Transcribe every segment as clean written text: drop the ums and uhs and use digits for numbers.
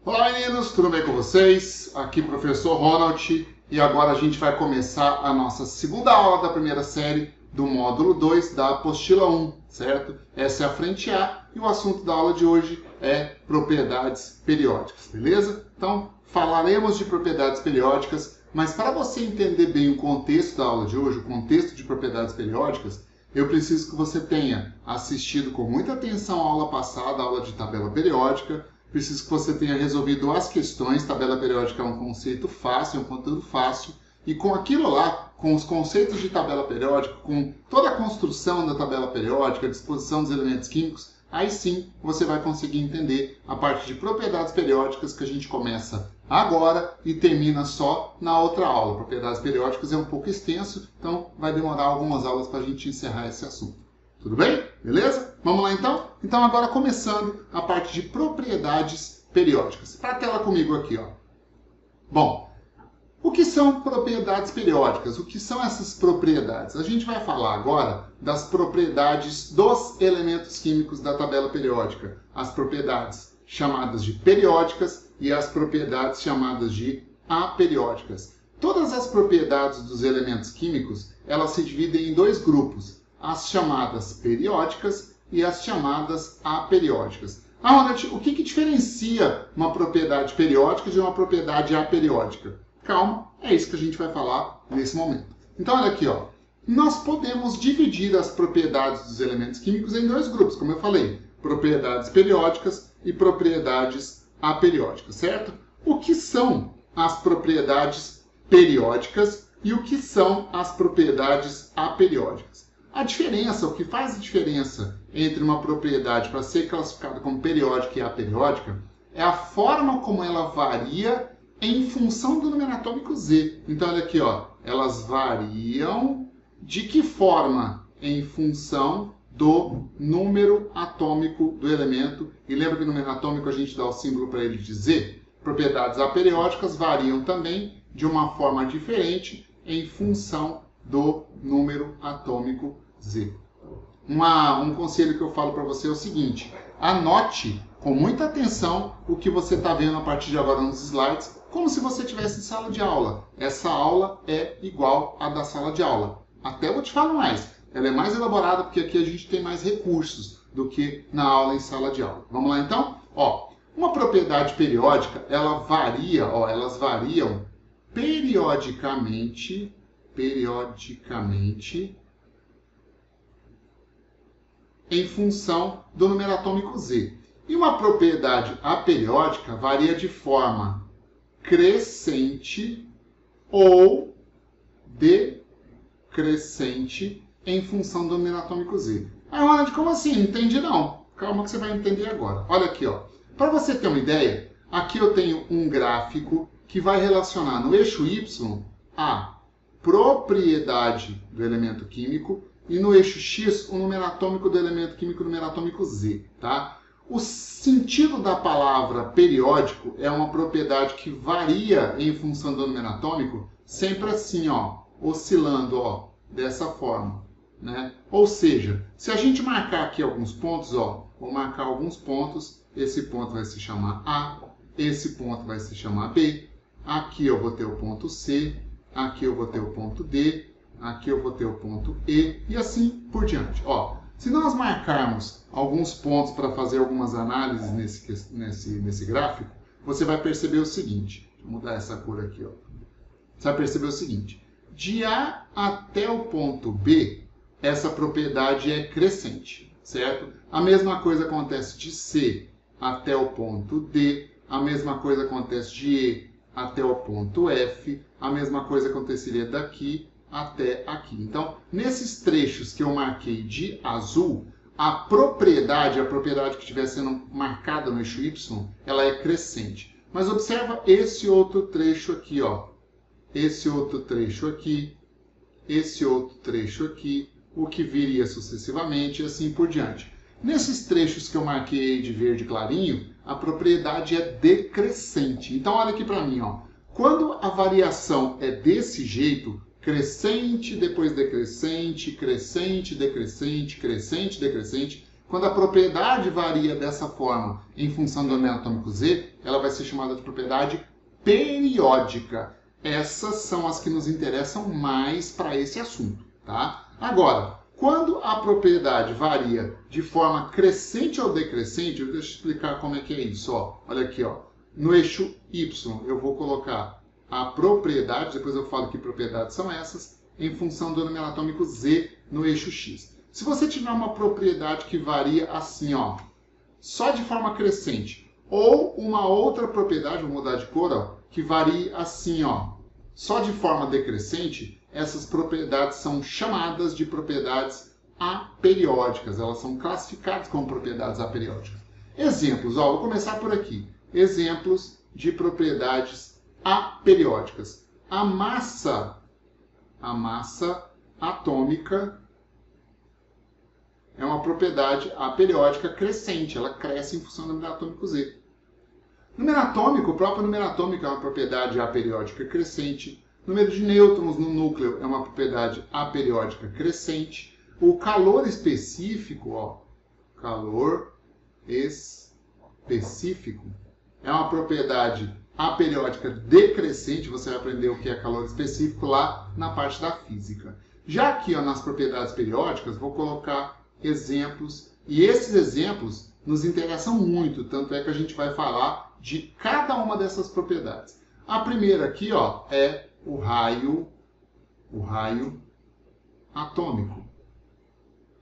Olá meninos, tudo bem com vocês? Aqui professor Ronald e agora a gente vai começar a nossa segunda aula da primeira série do módulo 2 da apostila 1, certo? Essa é a frente A e o assunto da aula de hoje é propriedades periódicas, beleza? Então falaremos de propriedades periódicas, mas para você entender bem o contexto da aula de hoje, o contexto de propriedades periódicas, eu preciso que você tenha assistido com muita atenção a aula passada, a aula de tabela periódica. Preciso que você tenha resolvido as questões. Tabela periódica é um conceito fácil, é um conteúdo fácil. E com aquilo lá, com os conceitos de tabela periódica, com toda a construção da tabela periódica, a disposição dos elementos químicos, aí sim você vai conseguir entender a parte de propriedades periódicas que a gente começa agora e termina só na outra aula. Propriedades periódicas é um pouco extenso, então vai demorar algumas aulas para a gente encerrar esse assunto. Tudo bem? Beleza? Vamos lá então? Então agora começando a parte de propriedades periódicas. Para a tela comigo aqui, ó. Bom, o que são propriedades periódicas? O que são essas propriedades? A gente vai falar agora das propriedades dos elementos químicos da tabela periódica. As propriedades chamadas de periódicas e as propriedades chamadas de aperiódicas. Todas as propriedades dos elementos químicos, elas se dividem em dois grupos. As chamadas periódicas e as chamadas aperiódicas. Ronald, o que diferencia uma propriedade periódica de uma propriedade aperiódica? Calma, é isso que a gente vai falar nesse momento. Então, olha aqui, ó. Nós podemos dividir as propriedades dos elementos químicos em dois grupos, como eu falei. Propriedades periódicas e propriedades aperiódicas, certo? O que são as propriedades periódicas e o que são as propriedades aperiódicas? A diferença, o que faz a diferença entre uma propriedade para ser classificada como periódica e aperiódica é a forma como ela varia em função do número atômico Z. Então, olha aqui, ó, elas variam de que forma? Em função do número atômico do elemento. E lembra que o número atômico a gente dá o símbolo para ele de Z? Propriedades aperiódicas variam também de uma forma diferente em função do número atômico Z. Um conselho que eu falo para você é o seguinte: anote com muita atenção o que você está vendo a partir de agora nos slides, como se você estivesse em sala de aula. Essa aula é igual à da sala de aula. Até vou te falar mais, ela é mais elaborada porque aqui a gente tem mais recursos do que na aula em sala de aula. Vamos lá então? Ó, uma propriedade periódica, ela varia, ó, elas variam periodicamente em função do número atômico Z. E uma propriedade aperiódica varia de forma crescente ou decrescente em função do número atômico Z. Ronald, como assim? Não entendi não. Calma que você vai entender agora. Olha aqui, ó. Para você ter uma ideia, aqui eu tenho um gráfico que vai relacionar no eixo Y a propriedade do elemento químico e no eixo X o número atômico do elemento químico, o número atômico Z, tá? O sentido da palavra periódico é uma propriedade que varia em função do número atômico, sempre assim, ó, oscilando, ó, dessa forma, né? Ou seja, se a gente marcar aqui alguns pontos, ó, vou marcar alguns pontos, esse ponto vai se chamar A, esse ponto vai se chamar B, aqui eu vou ter o ponto C, aqui eu vou ter o ponto D, aqui eu vou ter o ponto E e assim por diante. Ó, se nós marcarmos alguns pontos para fazer algumas análises nesse gráfico, você vai perceber o seguinte. Deixa eu mudar essa cor aqui. Ó. Você vai perceber o seguinte. De A até o ponto B, essa propriedade é crescente, certo? A mesma coisa acontece de C até o ponto D, a mesma coisa acontece de E até o ponto F, a mesma coisa aconteceria daqui até aqui. Então, nesses trechos que eu marquei de azul, a propriedade que estiver sendo marcada no eixo Y, ela é crescente. Mas observa esse outro trecho aqui, ó. Esse outro trecho aqui, esse outro trecho aqui, o que viria sucessivamente e assim por diante. Nesses trechos que eu marquei de verde clarinho, a propriedade é decrescente. Então, olha aqui para mim, ó. Quando a variação é desse jeito, crescente, depois decrescente, crescente, decrescente, crescente, decrescente, Quando a propriedade varia dessa forma em função do número atômico Z, ela vai ser chamada de propriedade periódica. Essas são as que nos interessam mais para esse assunto, tá? Agora, quando a propriedade varia de forma crescente ou decrescente, deixa eu explicar como é que é isso. Ó. Olha aqui, ó. No eixo Y, eu vou colocar a propriedade, depois eu falo que propriedades são essas, em função do número atômico Z no eixo X. Se você tiver uma propriedade que varia assim, ó, só de forma crescente, ou uma outra propriedade, vou mudar de cor, ó, que varia assim, ó, só de forma decrescente, essas propriedades são chamadas de propriedades aperiódicas. Elas são classificadas como propriedades aperiódicas. Exemplos, ó, vou começar por aqui. Exemplos de propriedades aperiódicas. A massa atômica é uma propriedade aperiódica crescente. Ela cresce em função do número atômico Z. Número atômico, o próprio número atômico é uma propriedade aperiódica crescente. O número de nêutrons no núcleo é uma propriedade aperiódica crescente. O calor específico, ó, calor específico, é uma propriedade aperiódica decrescente. Você vai aprender o que é calor específico lá na parte da física. Já aqui, ó, nas propriedades periódicas, vou colocar exemplos. E esses exemplos nos interessam muito, tanto é que a gente vai falar de cada uma dessas propriedades. A primeira aqui, ó, é o raio atômico.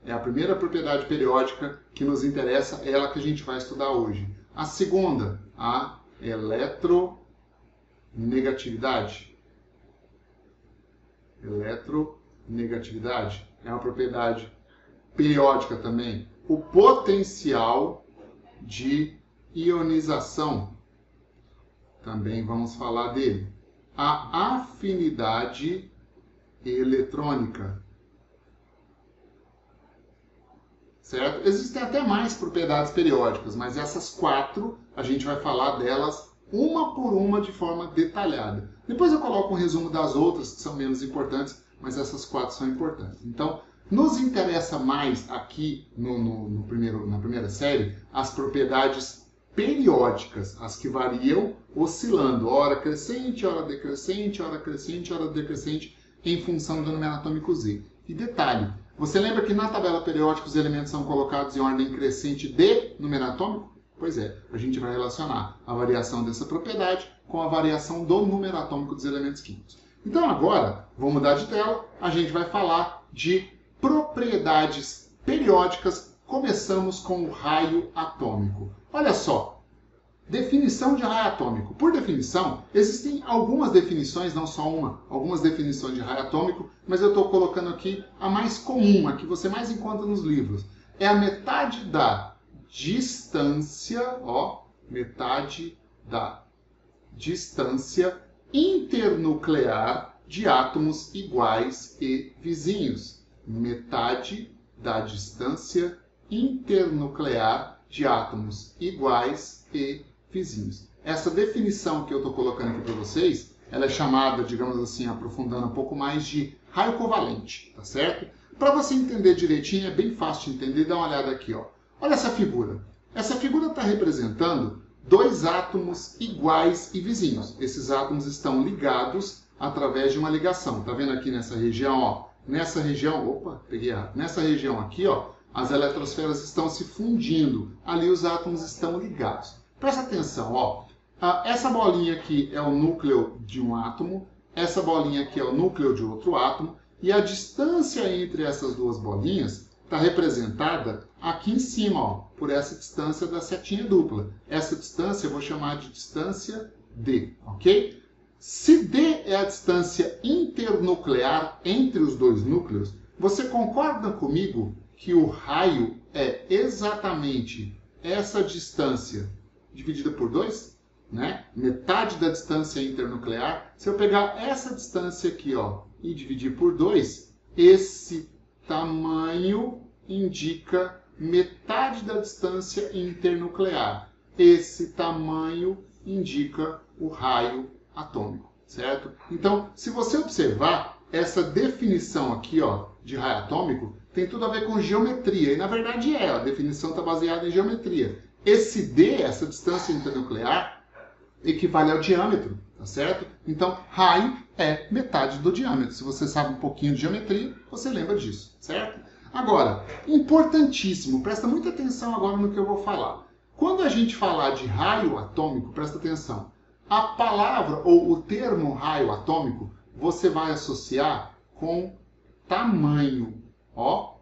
É a primeira propriedade periódica que nos interessa, é ela que a gente vai estudar hoje. A segunda, a eletronegatividade. Eletronegatividade é uma propriedade periódica também. O potencial de ionização, também vamos falar dele. A afinidade eletrônica. Certo? Existem até mais propriedades periódicas, mas essas 4 a gente vai falar delas uma por uma de forma detalhada. Depois eu coloco um resumo das outras que são menos importantes, mas essas 4 são importantes. Então, nos interessa mais aqui na primeira série as propriedades periódicas, as que variam oscilando, hora crescente, hora decrescente, hora crescente, hora decrescente, em função do número atômico Z. E detalhe, você lembra que na tabela periódica os elementos são colocados em ordem crescente de número atômico? Pois é, a gente vai relacionar a variação dessa propriedade com a variação do número atômico dos elementos químicos. Então agora, vou mudar de tela, a gente vai falar de propriedades periódicas. Começamos com o raio atômico. Olha só, definição de raio atômico. Por definição, existem algumas definições, não só uma, algumas definições de raio atômico, mas eu estou colocando aqui a mais comum, a que você mais encontra nos livros. É a metade da distância, ó, metade da distância internuclear de átomos iguais e vizinhos. Metade da distância internuclear de átomos iguais e vizinhos. Essa definição que eu estou colocando aqui para vocês, ela é chamada, digamos assim, aprofundando um pouco mais, de raio covalente, tá certo? Para você entender direitinho, é bem fácil de entender, dá uma olhada aqui, ó. Olha essa figura. Essa figura está representando 2 átomos iguais e vizinhos. Esses átomos estão ligados através de uma ligação. Tá vendo aqui nessa região, ó? Nessa região, opa, peguei errado. Nessa região aqui, ó, as eletrosferas estão se fundindo. Ali os átomos estão ligados. Presta atenção, ó. Essa bolinha aqui é o núcleo de um átomo. Essa bolinha aqui é o núcleo de outro átomo. E a distância entre essas duas bolinhas está representada aqui em cima, ó, por essa distância da setinha dupla. Essa distância eu vou chamar de distância D, ok? Se D é a distância internuclear entre os dois núcleos, você concorda comigo que o raio é exatamente essa distância dividida por 2? Né? Metade da distância internuclear. Se eu pegar essa distância aqui, ó, e dividir por 2, esse tamanho indica metade da distância internuclear. Esse tamanho indica o raio atômico, certo? Então, se você observar essa definição aqui, ó, de raio atômico, tem tudo a ver com geometria. E na verdade a definição está baseada em geometria. Esse d, essa distância internuclear, equivale ao diâmetro, tá certo? Então, raio é metade do diâmetro. Se você sabe um pouquinho de geometria, você lembra disso, certo? Agora, importantíssimo, presta muita atenção agora no que eu vou falar. Quando a gente falar de raio atômico, presta atenção, a palavra ou o termo raio atômico, você vai associar com tamanho, ó,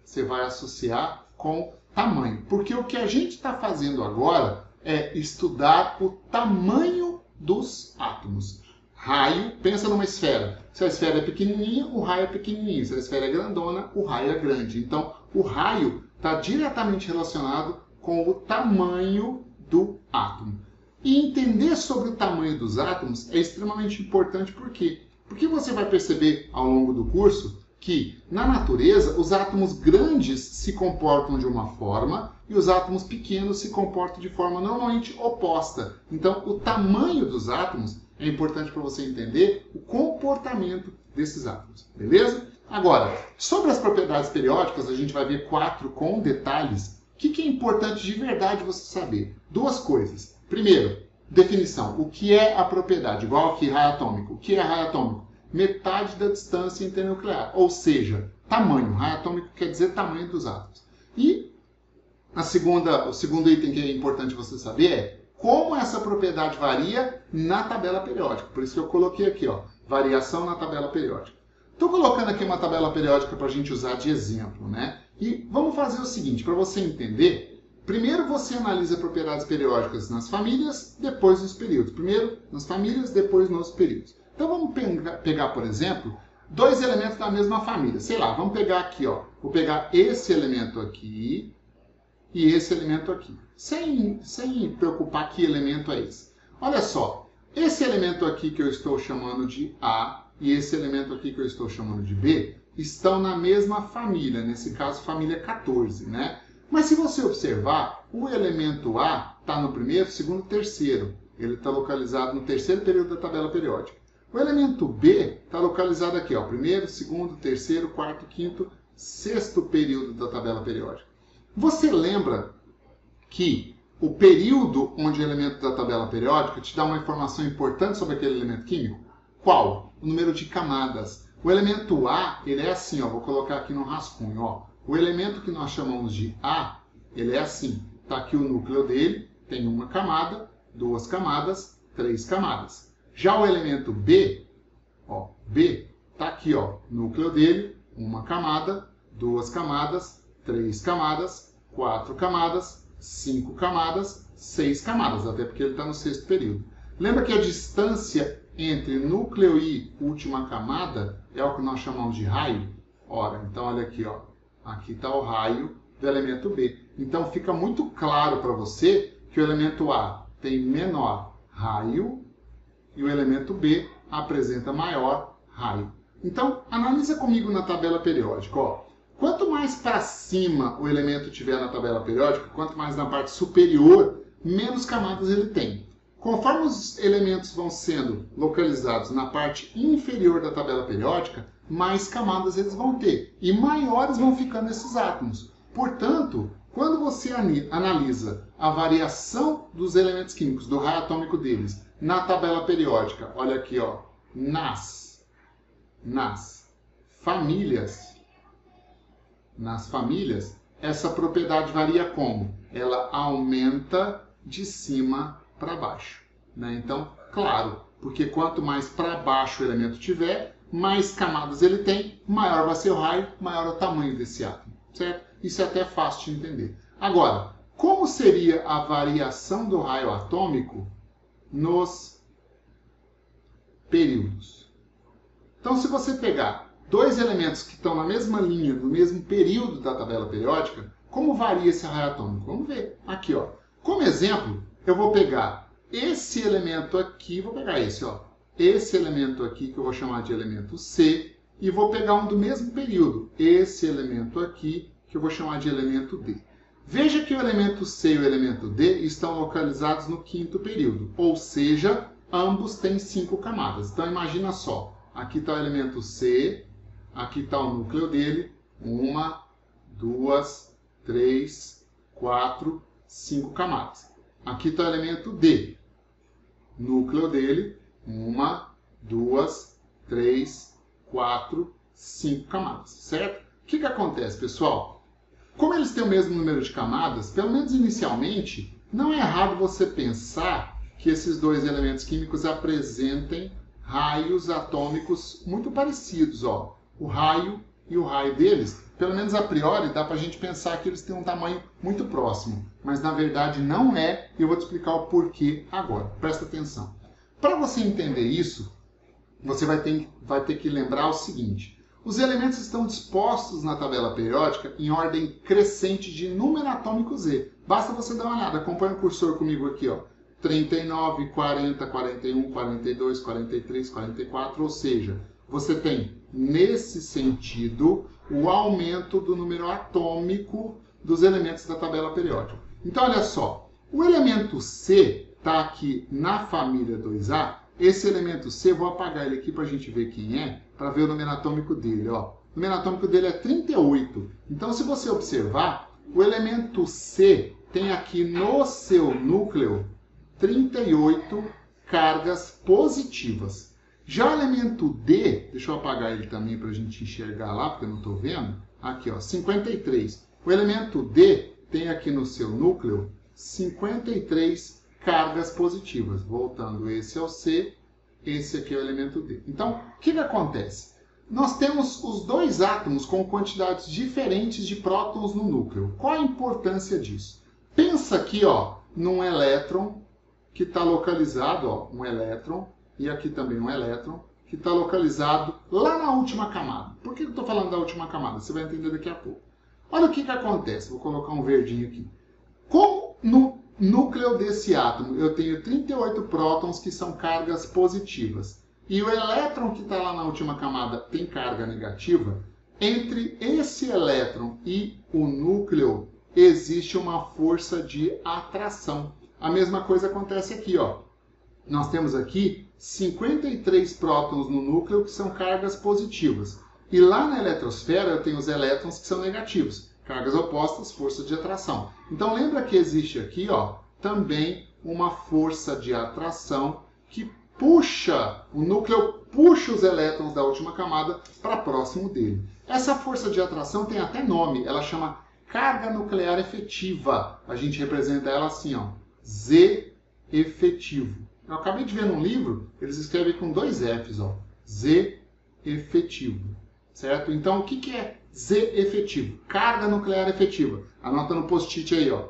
você vai associar com tamanho, porque o que a gente está fazendo agora é estudar o tamanho dos átomos. Raio, pensa numa esfera. Se a esfera é pequenininha, o raio é pequenininho. Se a esfera é grandona, o raio é grande. Então, o raio está diretamente relacionado com o tamanho do átomo. E entender sobre o tamanho dos átomos é extremamente importante. Por quê? Porque você vai perceber ao longo do curso que, na natureza, os átomos grandes se comportam de uma forma e os átomos pequenos se comportam de forma normalmente oposta. Então, o tamanho dos átomos é importante para você entender o comportamento desses átomos, beleza? Agora, sobre as propriedades periódicas, a gente vai ver 4 com detalhes. O que é importante de verdade você saber? 2 coisas. Primeiro, definição. O que é a propriedade? Igual aqui, raio atômico. O que é raio atômico? Metade da distância internuclear, ou seja, tamanho. Raio atômico quer dizer tamanho dos átomos. E o segundo item que é importante você saber é como essa propriedade varia na tabela periódica. Por isso que eu coloquei aqui, ó, variação na tabela periódica. Estou colocando aqui uma tabela periódica para a gente usar de exemplo, né? E vamos fazer o seguinte, para você entender, primeiro você analisa propriedades periódicas nas famílias, depois nos períodos. Primeiro nas famílias, depois nos períodos. Então vamos pegar, por exemplo, 2 elementos da mesma família. Sei lá, vamos pegar aqui, ó. Vou pegar esse elemento aqui e esse elemento aqui. Sem preocupar que elemento é esse. Olha só, esse elemento aqui que eu estou chamando de A e esse elemento aqui que eu estou chamando de B estão na mesma família, nesse caso família 14, né? Mas se você observar, o elemento A está no primeiro, segundo e terceiro. Ele está localizado no terceiro período da tabela periódica. O elemento B está localizado aqui, ó, primeiro, segundo, terceiro, quarto, quinto, sexto período da tabela periódica. Você lembra que o período onde o elemento da tabela periódica te dá uma informação importante sobre aquele elemento químico? Qual? O número de camadas. O elemento A, ele é assim, ó, vou colocar aqui no rascunho, ó. O elemento que nós chamamos de A, ele é assim. Está aqui o núcleo dele, tem uma camada, 2 camadas, 3 camadas. Já o elemento B, ó, B, está aqui, ó, núcleo dele, uma camada, 2 camadas, 3 camadas, 4 camadas, 5 camadas, 6 camadas, até porque ele está no sexto período. Lembra que a distância entre núcleo e última camada é o que nós chamamos de raio? Ora, então olha aqui, ó, aqui está o raio do elemento B. Então fica muito claro para você que o elemento A tem menor raio e o elemento B apresenta maior raio. Então, analisa comigo na tabela periódica. Ó. Quanto mais para cima o elemento tiver na tabela periódica, quanto mais na parte superior, menos camadas ele tem. Conforme os elementos vão sendo localizados na parte inferior da tabela periódica, mais camadas eles vão ter. E maiores vão ficando esses átomos. Portanto, quando você analisa a variação dos elementos químicos, do raio atômico deles, na tabela periódica, olha aqui, ó, nas famílias, essa propriedade varia como? Ela aumenta de cima para baixo, né? Então, claro, porque quanto mais para baixo o elemento tiver, mais camadas ele tem, maior vai ser o raio, maior é o tamanho desse átomo, certo? Isso é até fácil de entender. Agora, como seria a variação do raio atômico nos períodos? Então, se você pegar 2 elementos que estão na mesma linha, no mesmo período da tabela periódica, como varia esse raio atômico? Vamos ver. Aqui, ó. Como exemplo, eu vou pegar esse elemento aqui, vou pegar esse, ó. Esse elemento aqui, que eu vou chamar de elemento C, e vou pegar um do mesmo período, esse elemento aqui, que eu vou chamar de elemento D. Veja que o elemento C e o elemento D estão localizados no 5º período, ou seja, ambos têm 5 camadas. Então, imagina só, aqui está o elemento C, aqui está o núcleo dele, Uma, duas, três, quatro, 5 camadas. Aqui está o elemento D. Núcleo dele, uma, duas, três, quatro, 5 camadas, certo? O que acontece, pessoal? Como eles têm o mesmo número de camadas, pelo menos inicialmente, não é errado você pensar que esses dois elementos químicos apresentem raios atômicos muito parecidos, ó. O raio e o raio deles, pelo menos a priori, dá para a gente pensar que eles têm um tamanho muito próximo. Mas na verdade não é, e eu vou te explicar o porquê agora. Presta atenção. Para você entender isso, você vai ter que lembrar o seguinte. Os elementos estão dispostos na tabela periódica em ordem crescente de número atômico Z. Basta você dar uma olhada, acompanha o cursor comigo aqui, ó. 39, 40, 41, 42, 43, 44, ou seja, você tem, nesse sentido, o aumento do número atômico dos elementos da tabela periódica. Então, olha só, o elemento C está aqui na família 2A. Esse elemento C, vou apagar ele aqui para a gente ver quem é, para ver o número atômico dele. Ó. O número atômico dele é 38. Então, se você observar, o elemento C tem aqui no seu núcleo 38 cargas positivas. Já o elemento D, deixa eu apagar ele também para a gente enxergar lá, porque eu não estou vendo. Aqui, ó, 53. O elemento D tem aqui no seu núcleo 53 cargas positivas. Voltando, esse é o C, esse aqui é o elemento D. Então, o que acontece? Nós temos os dois átomos com quantidades diferentes de prótons no núcleo. Qual a importância disso? Pensa aqui, ó, num elétron que está localizado, ó, um elétron, e aqui também um elétron, que está localizado lá na última camada. Por que eu estou falando da última camada? Você vai entender daqui a pouco. Olha o que acontece. Vou colocar um verdinho aqui. Como no núcleo desse átomo eu tenho 38 prótons que são cargas positivas, e o elétron que está lá na última camada tem carga negativa, entre esse elétron e o núcleo existe uma força de atração. A mesma coisa acontece aqui, ó. Nós temos aqui 53 prótons no núcleo que são cargas positivas. E lá na eletrosfera eu tenho os elétrons que são negativos. Cargas opostas, força de atração. Então lembra que existe aqui, ó, também uma força de atração que puxa, o núcleo puxa os elétrons da última camada para próximo dele. Essa força de atração tem até nome, ela chama carga nuclear efetiva. A gente representa ela assim, ó, Z efetivo. Eu acabei de ver num livro, eles escrevem com 2 Fs, ó, Z efetivo, certo? Então, o que é Z efetivo? Carga nuclear efetiva. Anota no post-it aí, ó,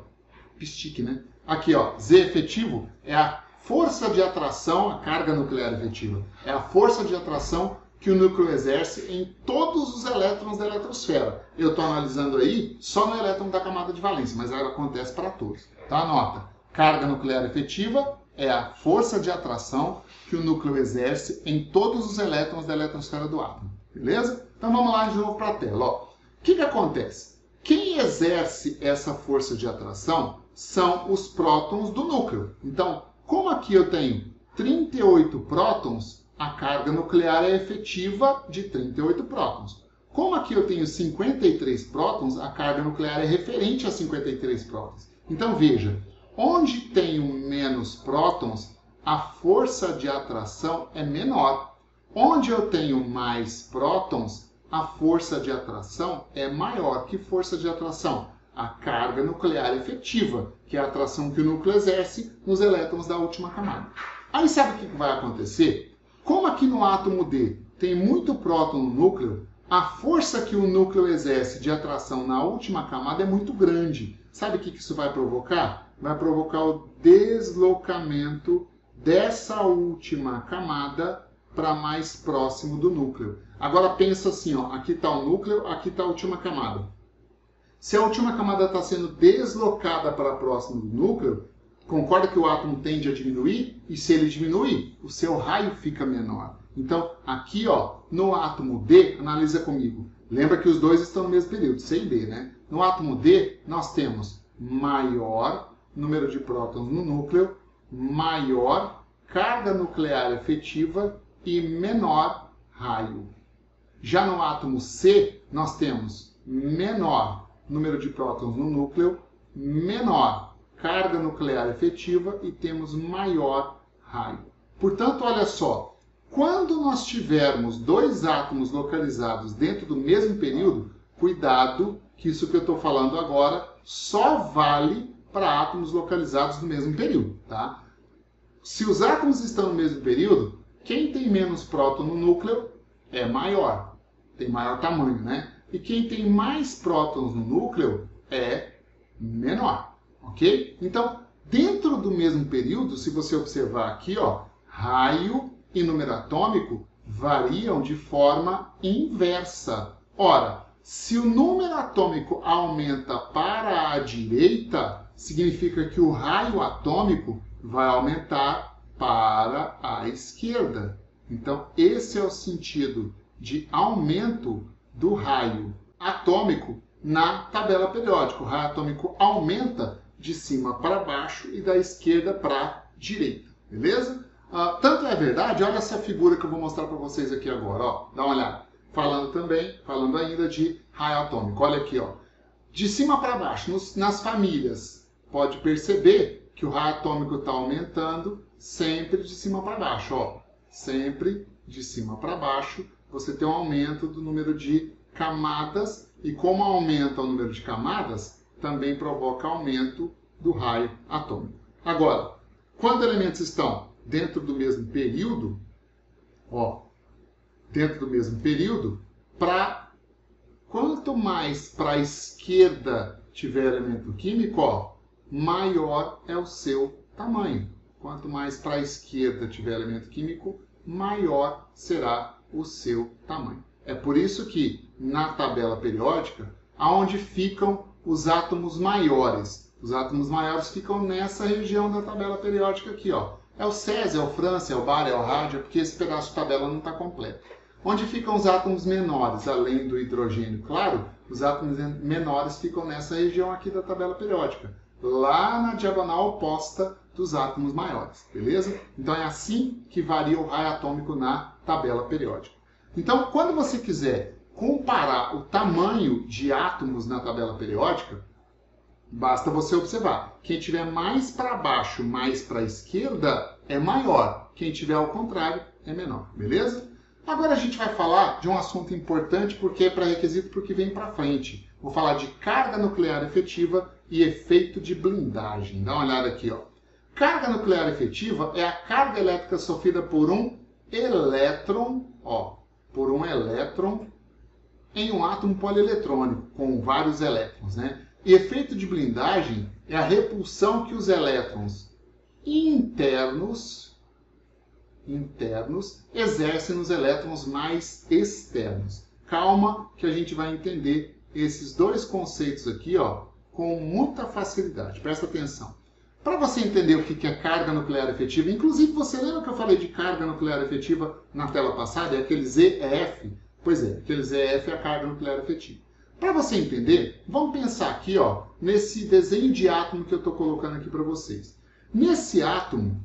stick, né? Aqui, ó, Z efetivo é a força de atração, a carga nuclear efetiva. É a força de atração que o núcleo exerce em todos os elétrons da eletrosfera. Eu estou analisando aí só no elétron da camada de valência, mas ela acontece para todos. Tá? Anota. Carga nuclear efetiva é a força de atração que o núcleo exerce em todos os elétrons da eletrosfera do átomo. Beleza? Então vamos lá de novo para a tela. Ó. O que acontece? Quem exerce essa força de atração são os prótons do núcleo. Então, como aqui eu tenho 38 prótons, a carga nuclear é efetiva de 38 prótons. Como aqui eu tenho 53 prótons, a carga nuclear é referente a 53 prótons. Então veja, onde tenho menos prótons, a força de atração é menor. Onde eu tenho mais prótons, a força de atração é maior. Que força de atração? A carga nuclear efetiva, que é a atração que o núcleo exerce nos elétrons da última camada. Aí sabe o que vai acontecer? Como aqui no átomo D tem muito próton no núcleo, a força que o núcleo exerce de atração na última camada é muito grande. Sabe o que isso vai provocar? Vai provocar o deslocamento dessa última camada para mais próximo do núcleo. Agora pensa assim, ó, aqui está o núcleo, aqui está a última camada. Se a última camada está sendo deslocada para próximo do núcleo, concorda que o átomo tende a diminuir? E se ele diminuir, o seu raio fica menor. Então, aqui, ó, no átomo D, analisa comigo. Lembra que os dois estão no mesmo período, C e D, né? No átomo D, nós temos maior número de prótons no núcleo, maior carga nuclear efetiva e menor raio. Já no átomo C, nós temos menor. Número de prótons no núcleo, menor. Carga nuclear efetiva e temos maior raio. Portanto, olha só, quando nós tivermos dois átomos localizados dentro do mesmo período, cuidado que isso que eu estou falando agora só vale para átomos localizados no mesmo período, tá? Se os átomos estão no mesmo período, quem tem menos próton no núcleo é maior, tem maior tamanho, né? E quem tem mais prótons no núcleo é menor, ok? Então, dentro do mesmo período, se você observar aqui, ó, raio e número atômico variam de forma inversa. Ora, se o número atômico aumenta para a direita, significa que o raio atômico vai aumentar para a esquerda. Então, esse é o sentido de aumento do raio atômico na tabela periódica. O raio atômico aumenta de cima para baixo e da esquerda para a direita. Beleza? Tanto é verdade, olha essa figura que eu vou mostrar para vocês aqui agora. Ó, dá uma olhada. Falando ainda de raio atômico. Olha aqui, ó. De cima para baixo, nas famílias, pode perceber que o raio atômico está aumentando sempre de cima para baixo. Ó. Sempre de cima para baixo, você tem um aumento do número de camadas. E como aumenta o número de camadas, também provoca aumento do raio atômico. Agora, quando elementos estão dentro do mesmo período, ó, quanto mais para a esquerda tiver elemento químico, ó, maior é o seu tamanho. Quanto mais para a esquerda tiver elemento químico, maior será o seu tamanho. É por isso que na tabela periódica, aonde ficam os átomos maiores ficam nessa região da tabela periódica aqui, ó. É o Césio, é o França, é o Bar, é o Rádio, porque esse pedaço de tabela não está completo. Onde ficam os átomos menores, além do hidrogênio claro, os átomos menores ficam nessa região aqui da tabela periódica, lá na diagonal oposta dos átomos maiores, beleza? Então é assim que varia o raio atômico na tabela periódica. Então, quando você quiser comparar o tamanho de átomos na tabela periódica, basta você observar. Quem tiver mais para baixo, mais para a esquerda, é maior. Quem tiver ao contrário, é menor. Beleza? Agora a gente vai falar de um assunto importante porque é pré-requisito porque vem para frente. Vou falar de carga nuclear efetiva e efeito de blindagem. Dá uma olhada aqui, ó. Carga nuclear efetiva é a carga elétrica sofrida por um elétron, ó, por um elétron em um átomo polieletrônico com vários elétrons, né? E efeito de blindagem é a repulsão que os elétrons internos exercem nos elétrons mais externos. Calma que a gente vai entender esses dois conceitos aqui, ó, com muita facilidade. Presta atenção. Para você entender o que é carga nuclear efetiva, inclusive você lembra que eu falei de carga nuclear efetiva na tela passada? É aquele ZEF? Pois é, aquele ZEF é a carga nuclear efetiva. Para você entender, vamos pensar aqui, ó, nesse desenho de átomo que eu estou colocando aqui para vocês. Nesse átomo,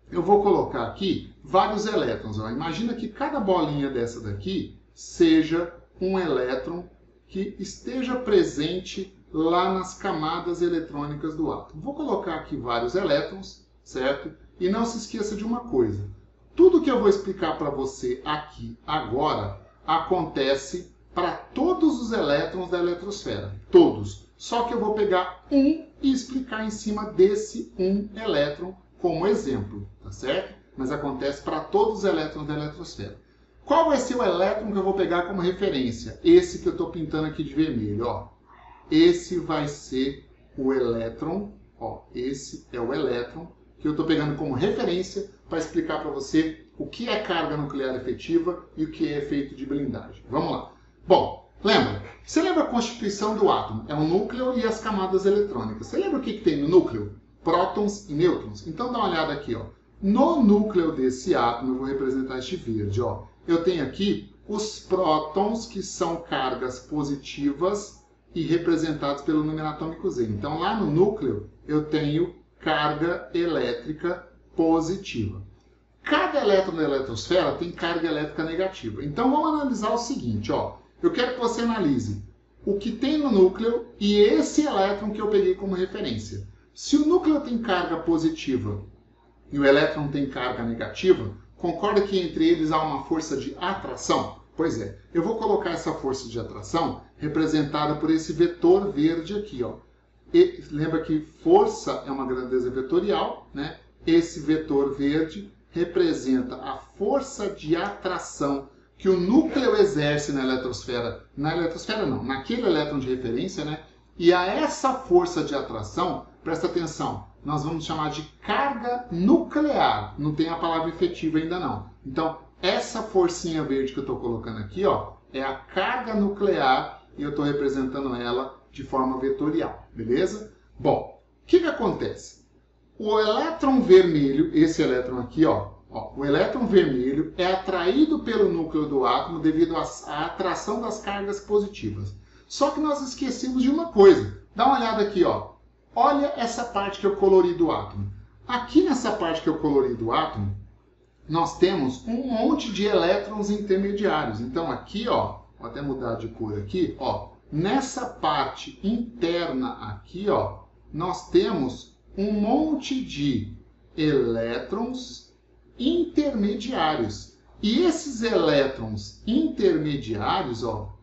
eu vou colocar aqui vários elétrons. Ó. Imagina que cada bolinha dessa daqui seja um elétron que esteja presente lá nas camadas eletrônicas do átomo. Vou colocar aqui vários elétrons, certo? E não se esqueça de uma coisa. Tudo que eu vou explicar para você aqui agora acontece para todos os elétrons da eletrosfera. Todos. Só que eu vou pegar um e explicar em cima desse um elétron como exemplo, tá certo? Mas acontece para todos os elétrons da eletrosfera. Qual vai ser o elétron que eu vou pegar como referência? Esse que eu estou pintando aqui de vermelho, ó. Esse vai ser o elétron, ó. Esse é o elétron que eu estou pegando como referência para explicar para você o que é carga nuclear efetiva e o que é efeito de blindagem. Vamos lá. Bom, você lembra a constituição do átomo? É o núcleo e as camadas eletrônicas. Você lembra o que tem no núcleo? Prótons e nêutrons. Então dá uma olhada aqui, ó. No núcleo desse átomo, eu vou representar este verde, ó. Eu tenho aqui os prótons, que são cargas positivas e representados pelo número atômico Z. Então lá no núcleo eu tenho carga elétrica positiva. Cada elétron da eletrosfera tem carga elétrica negativa. Então vamos analisar o seguinte, ó. Eu quero que você analise o que tem no núcleo e esse elétron que eu peguei como referência. Se o núcleo tem carga positiva e o elétron tem carga negativa, concorda que entre eles há uma força de atração? Pois é, eu vou colocar essa força de atração representada por esse vetor verde aqui, ó. E lembra que força é uma grandeza vetorial, né? Esse vetor verde representa a força de atração que o núcleo exerce na eletrosfera não, naquele elétron de referência, né? E a essa força de atração, presta atenção, nós vamos chamar de carga nuclear. Não tem a palavra efetiva ainda não. Então, essa forcinha verde que eu estou colocando aqui, ó, é a carga nuclear e eu estou representando ela de forma vetorial, beleza? Bom, o que acontece? O elétron vermelho, esse elétron aqui, ó, o elétron vermelho é atraído pelo núcleo do átomo devido à atração das cargas positivas. Só que nós esquecemos de uma coisa. Dá uma olhada aqui, ó. Olha essa parte que eu colori do átomo. Aqui nessa parte que eu colori do átomo, nós temos um monte de elétrons intermediários. Então aqui, ó, vou até mudar de cor aqui, ó, nessa parte interna aqui, ó, nós temos um monte de elétrons intermediários. E esses elétrons intermediários, ó,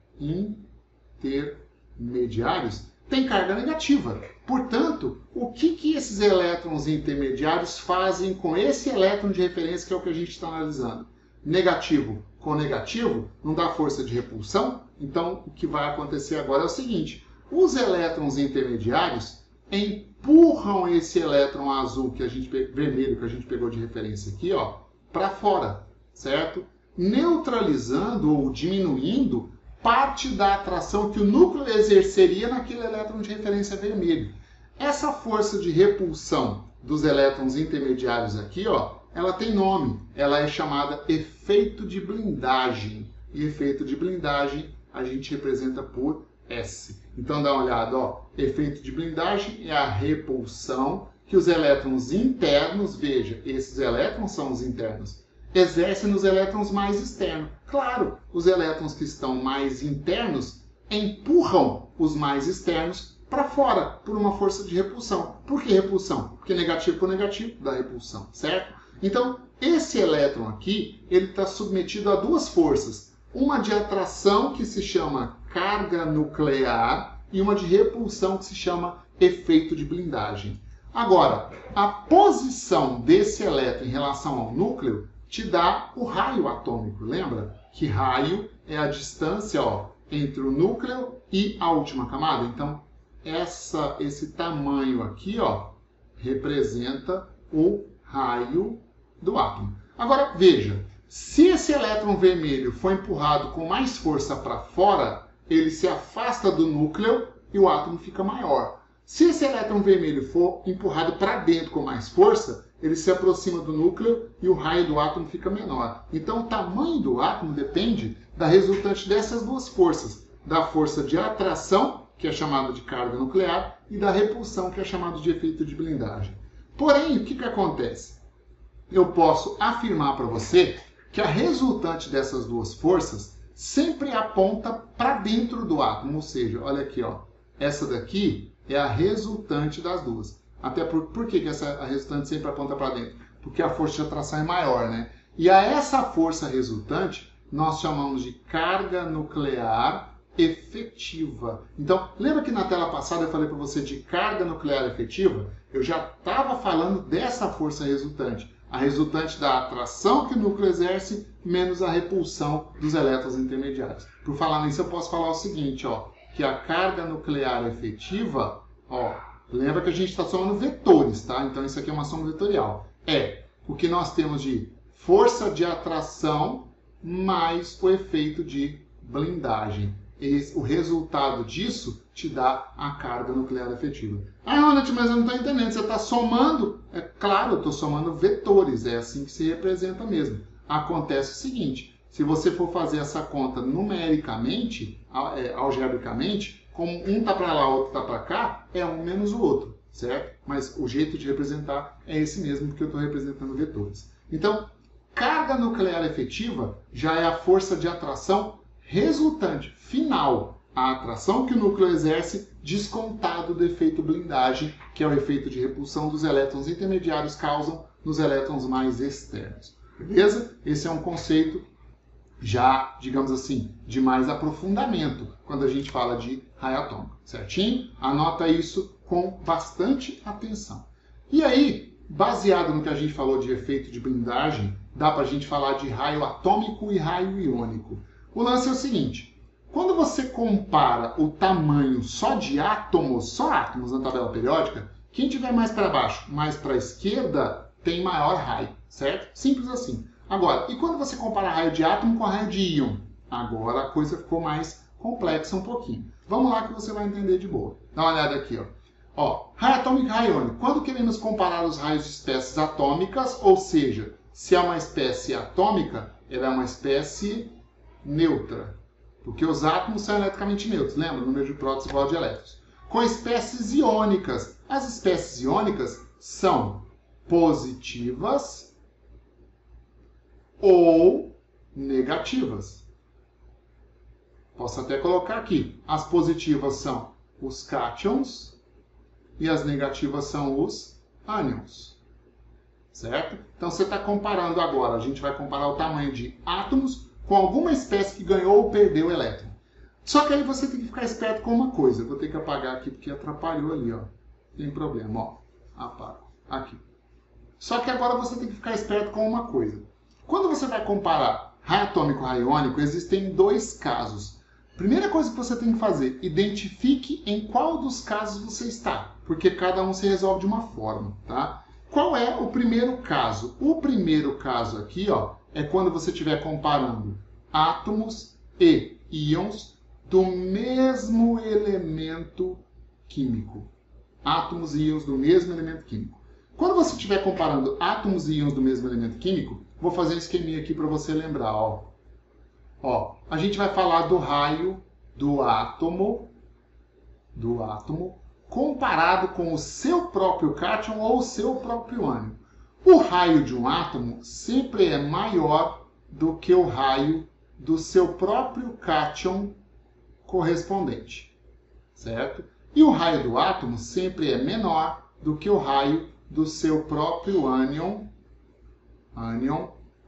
têm carga negativa. Portanto, o que esses elétrons intermediários fazem com esse elétron de referência, que é o que a gente está analisando? Negativo com negativo não dá força de repulsão? Então, o que vai acontecer agora é o seguinte: os elétrons intermediários empurram esse elétron azul, vermelho, que a gente pegou de referência aqui, ó, para fora, certo? Neutralizando ou diminuindo parte da atração que o núcleo exerceria naquele elétron de referência vermelho. Essa força de repulsão dos elétrons intermediários aqui, ó, ela tem nome. Ela é chamada efeito de blindagem. E efeito de blindagem a gente representa por S. Então dá uma olhada, ó. Efeito de blindagem é a repulsão que os elétrons internos, veja, esses elétrons são os internos, exercem nos elétrons mais externos. Claro, os elétrons que estão mais internos empurram os mais externos para fora por uma força de repulsão. Por que repulsão? Porque negativo por negativo dá repulsão, certo? Então, esse elétron aqui, ele está submetido a duas forças. Uma de atração, que se chama carga nuclear, e uma de repulsão, que se chama efeito de blindagem. Agora, a posição desse elétron em relação ao núcleo te dá o raio atômico. Lembra que raio é a distância, ó, entre o núcleo e a última camada? Então, esse tamanho aqui, ó, representa o raio do átomo. Agora, veja, se esse elétron vermelho for empurrado com mais força para fora, ele se afasta do núcleo e o átomo fica maior. Se esse elétron vermelho for empurrado para dentro com mais força, ele se aproxima do núcleo e o raio do átomo fica menor. Então, o tamanho do átomo depende da resultante dessas duas forças, da força de atração, que é chamada de carga nuclear, e da repulsão, que é chamada de efeito de blindagem. Porém, o que acontece? Eu posso afirmar para você que a resultante dessas duas forças sempre aponta para dentro do átomo. Ou seja, olha aqui, ó, essa daqui é a resultante das duas. Até por que a resultante sempre aponta para dentro? Porque a força de atração é maior, né? E a essa força resultante nós chamamos de carga nuclear efetiva. Então, lembra que na tela passada eu falei para você de carga nuclear efetiva? Eu já estava falando dessa força resultante. A resultante da atração que o núcleo exerce menos a repulsão dos elétrons intermediários. Por falar nisso, eu posso falar o seguinte, ó, que a carga nuclear efetiva, ó, lembra que a gente está somando vetores, tá? Então isso aqui é uma soma vetorial. É o que nós temos de força de atração mais o efeito de blindagem. O resultado disso te dá a carga nuclear efetiva. Ah, Ronald, mas eu não estou entendendo. Você está somando? É claro, eu estou somando vetores. É assim que se representa mesmo. Acontece o seguinte. Se você for fazer essa conta numericamente, algebricamente, como um está para lá, o outro está para cá, é um menos o outro, certo? Mas o jeito de representar é esse mesmo, porque eu estou representando vetores. Então, carga nuclear efetiva já é a força de atração resultante, final. a atração que o núcleo exerce, descontado do efeito blindagem, que é o efeito de repulsão dos elétrons intermediários causam nos elétrons mais externos. Beleza? Esse é um conceito já, digamos assim, de mais aprofundamento quando a gente fala de raio atômico. Certinho? Anota isso com bastante atenção. E aí, baseado no que a gente falou de efeito de blindagem, dá para a gente falar de raio atômico e raio iônico. O lance é o seguinte. Quando você compara o tamanho só de átomos, só átomos na tabela periódica, quem tiver mais para baixo, mais para a esquerda, tem maior raio, certo? Simples assim. Agora, e quando você compara raio de átomo com raio de íon? Agora a coisa ficou mais complexa um pouquinho. Vamos lá que você vai entender de boa. Dá uma olhada aqui, ó. Raio atômico e raio iônico. Quando queremos comparar os raios de espécies atômicas, ou seja, se é uma espécie atômica, ela é uma espécie neutra. Porque os átomos são eletricamente neutros, lembra? O número de prótons igual de elétrons. Com espécies iônicas. As espécies iônicas são positivas ou negativas. Posso até colocar aqui. As positivas são os cátions e as negativas são os ânions. Certo? Então você está comparando agora. A gente vai comparar o tamanho de átomos com alguma espécie que ganhou ou perdeu elétron. Só que aí você tem que ficar esperto com uma coisa. Eu vou ter que apagar aqui porque atrapalhou ali, ó. Tem problema, ó. Apago. Aqui. Só que agora você tem que ficar esperto com uma coisa. Quando você vai comparar raio atômico e raio iônico, existem dois casos. Primeira coisa que você tem que fazer, identifique em qual dos casos você está. Porque cada um se resolve de uma forma, tá? Qual é o primeiro caso? O primeiro caso aqui, ó, é quando você estiver comparando átomos e íons do mesmo elemento químico. Átomos e íons do mesmo elemento químico. Quando você estiver comparando átomos e íons do mesmo elemento químico, vou fazer um esqueminha aqui para você lembrar. Ó, a gente vai falar do raio do átomo comparado com o seu próprio cátion ou o seu próprio ânion. O raio de um átomo sempre é maior do que o raio do seu próprio cátion correspondente, certo? E o raio do átomo sempre é menor do que o raio do seu próprio ânion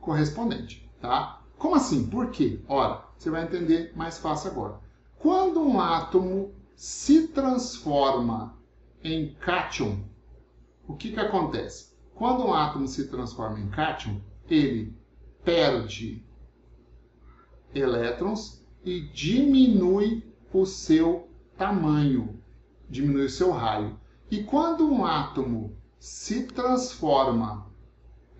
correspondente, tá? Como assim? Por quê? Ora, você vai entender mais fácil agora. Quando um átomo se transforma em cátion, o que acontece? Quando um átomo se transforma em cátion, ele perde elétrons e diminui o seu tamanho, diminui o seu raio. E quando um átomo se transforma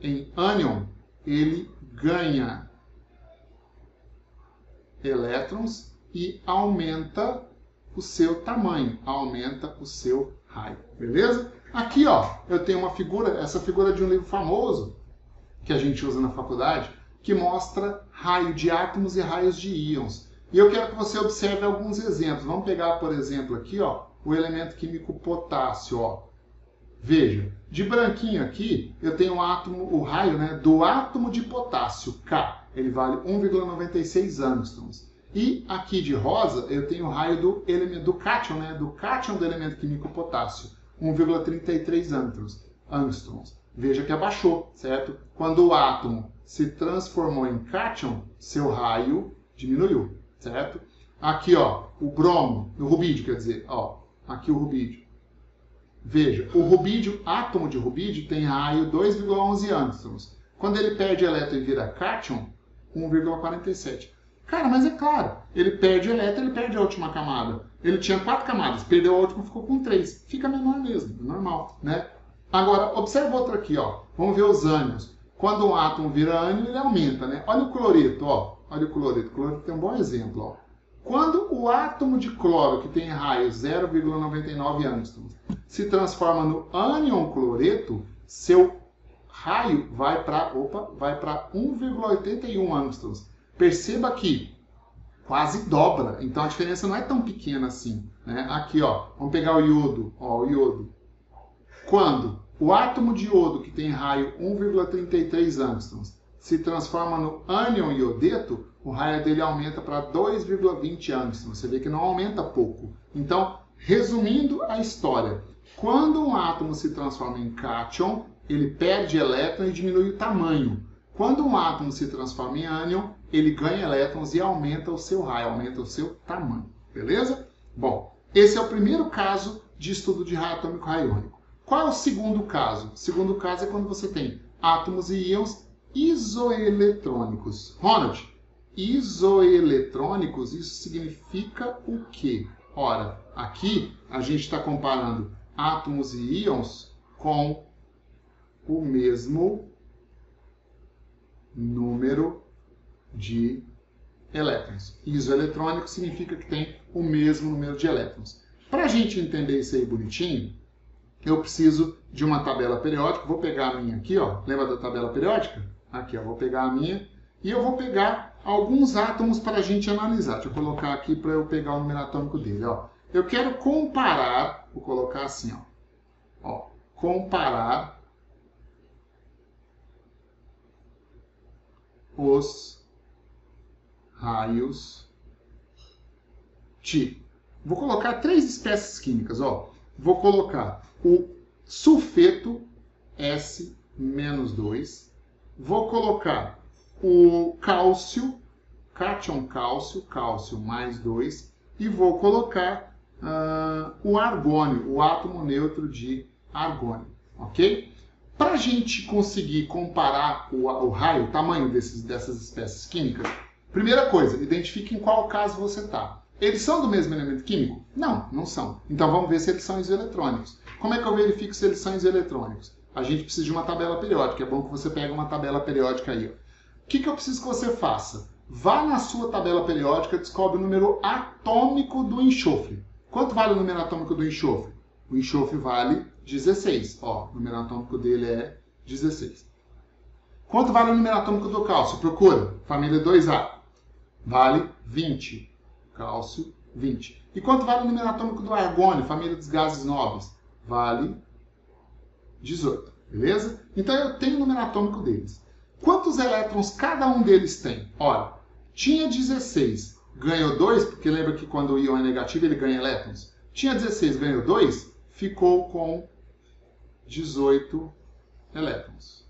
em ânion, ele ganha elétrons e aumenta o seu tamanho, aumenta o seu raio. Beleza? Aqui, ó, eu tenho uma figura, essa figura de um livro famoso que a gente usa na faculdade, que mostra raio de átomos e raios de íons. E eu quero que você observe alguns exemplos. Vamos pegar, por exemplo, aqui, ó, o elemento químico potássio, ó. Veja, de branquinho aqui, eu tenho o raio, né, do átomo de potássio, K. Ele vale 1,96 angstroms. E aqui de rosa, eu tenho o raio do cátion, né, do cátion do elemento químico potássio, 1,33 angstroms. Veja que abaixou, certo? Quando o átomo se transformou em cátion, seu raio diminuiu, certo? Aqui, ó, o bromo, o rubídio, quer dizer, ó, aqui o rubídio. Veja, o rubídio, átomo de rubídio tem raio 2,11 angstroms. Quando ele perde elétron e vira cátion, 1,47. Cara, mas é claro, ele perde elétron, ele perde a última camada. Ele tinha 4 camadas, perdeu a última, ficou com 3. Fica menor mesmo, normal, né? Agora, observa outro aqui, ó. Vamos ver os ânions. Quando um átomo vira ânion, ele aumenta, né? Olha o cloreto, ó. Olha o cloreto. O cloreto tem um bom exemplo, ó. Quando o átomo de cloro, que tem raio 0,99 angstroms, se transforma no ânion cloreto, seu raio vai para 1,81 angstroms. Perceba que quase dobra, então a diferença não é tão pequena assim, né? Aqui, ó, vamos pegar o iodo, ó, o iodo. Quando o átomo de iodo, que tem raio 1,33 angstroms, se transforma no ânion iodeto, o raio dele aumenta para 2,20 Angstrom. Você vê que não aumenta pouco. Então, resumindo a história, quando um átomo se transforma em cátion, ele perde elétron e diminui o tamanho. Quando um átomo se transforma em ânion, ele ganha elétrons e aumenta o seu raio, aumenta o seu tamanho. Beleza? Bom, esse é o primeiro caso de estudo de raio atômico raiônico. Qual é o segundo caso? O segundo caso é quando você tem átomos e íons isoeletrônicos. Ronald, isoeletrônicos, isso significa o quê? Ora, aqui a gente está comparando átomos e íons com o mesmo número de elétrons. Isoeletrônico significa que tem o mesmo número de elétrons. Para a gente entender isso aí bonitinho, eu preciso de uma tabela periódica. Vou pegar a minha aqui, ó. Lembra da tabela periódica? Aqui, ó. Vou pegar a minha e eu vou pegar alguns átomos para a gente analisar. Deixa eu colocar aqui para eu pegar o número atômico dele, ó. Eu quero comparar, vou colocar assim, ó. Comparar os raios T. Vou colocar 3 espécies químicas, ó. Vou colocar o sulfeto S-2. Vou colocar o cálcio, cátion cálcio, cálcio mais 2. E vou colocar o argônio, o átomo neutro de argônio, ok? Para a gente conseguir comparar o raio, o tamanho dessas espécies químicas, primeira coisa, identifique em qual caso você está. Eles são do mesmo elemento químico? Não, não são. Então vamos ver se eles são isoeletrônicos. Como é que eu verifico se eles são isoeletrônicos? A gente precisa de uma tabela periódica. É bom que você pegue uma tabela periódica aí. Ó. O que eu preciso que você faça? Vá na sua tabela periódica e descobre o número atômico do enxofre. Quanto vale o número atômico do enxofre? O enxofre vale 16. Ó, o número atômico dele é 16. Quanto vale o número atômico do cálcio? Procura. Família 2A. Vale 20. Cálcio, 20. E quanto vale o número atômico do argônio, família dos gases nobres? Vale 18. Beleza? Então eu tenho o número atômico deles. Quantos elétrons cada um deles tem? Ora, tinha 16, ganhou 2, porque lembra que quando o íon é negativo ele ganha elétrons. Tinha 16, ganhou 2, ficou com 18 elétrons.